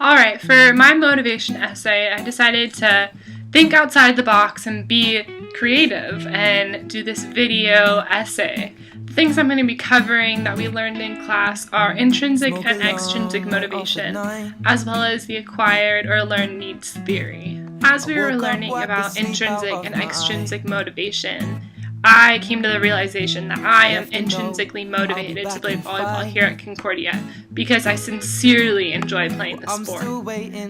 Alright, for my motivation essay, I decided to think outside the box and be creative and do this video essay. The things I'm going to be covering that we learned in class are intrinsic and extrinsic motivation, as well as the acquired or learned needs theory. As we were learning about intrinsic and extrinsic motivation, I came to the realization that I am intrinsically motivated to play volleyball here at Concordia because I sincerely enjoy playing the sport.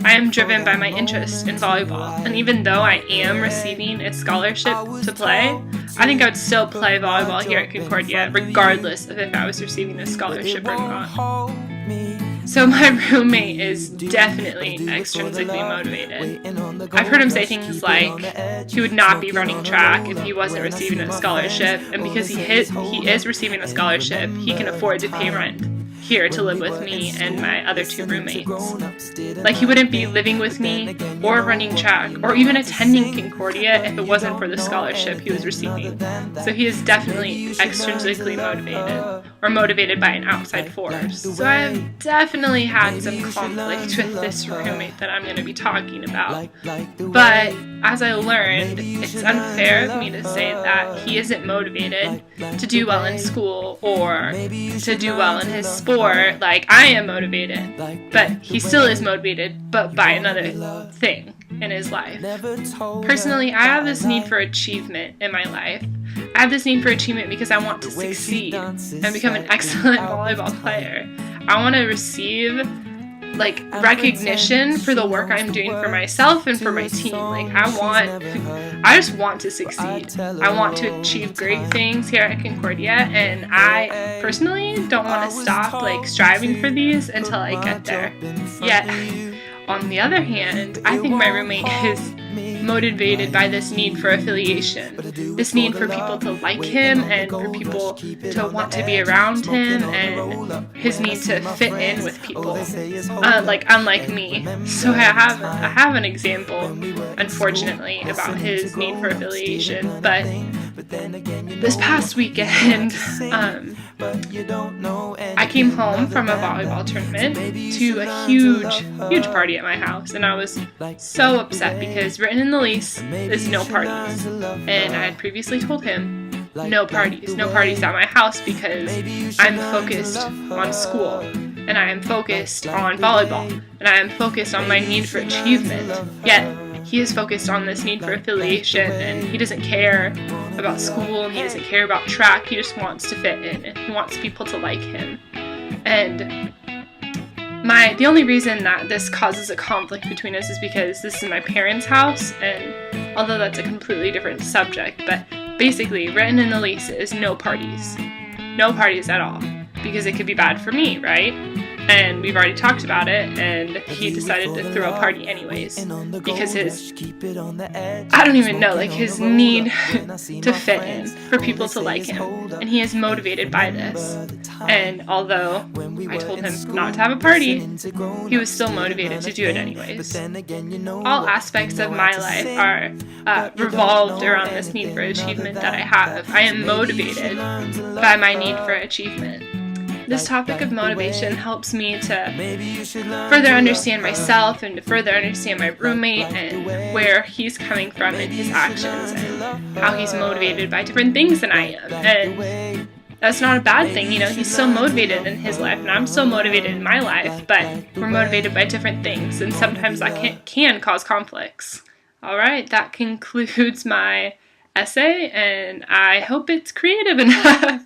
I am driven by my interest in volleyball, and even though I am receiving a scholarship to play, I think I would still play volleyball here at Concordia regardless of if I was receiving a scholarship or not. So my roommate is definitely extrinsically motivated. I've heard him say things like he would not be running track if he wasn't receiving a scholarship, and because he is receiving a scholarship, he can afford to pay rent here to live with me and my other two roommates. Like, he wouldn't be living with me or running track or even attending Concordia if it wasn't for the scholarship he was receiving. So he is definitely extrinsically motivated, or motivated by an outside force. So I've definitely had some conflict with this roommate that I'm going to be talking about. But as I learned, it's unfair of me to say that he isn't motivated to do well in school or to do well in his sport like I am motivated. But he still is motivated, but by another thing in his life. Personally, I have this need for achievement in my life. I have this need for achievement because I want to succeed and become an excellent volleyball player. I want to receive recognition for the work I'm doing for myself and for my team. I just want to succeed. I want to achieve great things here at Concordia, and I personally don't want to stop striving for these until I get there. Yet, on the other hand, I think my roommate is motivated by this need for affiliation, this need for people to like him and for people to want to be around him, and his need to fit in with people, unlike me. So I have an example, unfortunately, about his need for affiliation. But this past weekend, I came home from a volleyball tournament to a huge party at my house, and I was so upset because written in the lease is no parties, and I had previously told him no parties at my house because I'm focused on school, and I am focused on volleyball, and I am focused on my need for achievement. Yet he is focused on this need for affiliation, and he doesn't care about school, and he doesn't care about track. He just wants to fit in, and he wants people to like him. And the only reason that this causes a conflict between us is because this is my parents' house, and although that's a completely different subject, but basically written in the lease is no parties at all, because it could be bad for me, right? And we've already talked about it, and he decided to throw a party anyways because his need to fit in, for people to like him, and he is motivated by this. And although I told him not to have a party, he was still motivated to do it anyways. All aspects of my life are revolved around this need for achievement that I have. I am motivated by my need for achievement. This topic of motivation helps me to further understand myself and to further understand my roommate and where he's coming from in his actions and how he's motivated by different things than I am. And that's not a bad thing, he's so motivated in his life and I'm so motivated in my life, but we're motivated by different things, and sometimes that can cause conflicts. Alright, that concludes my essay, and I hope it's creative enough.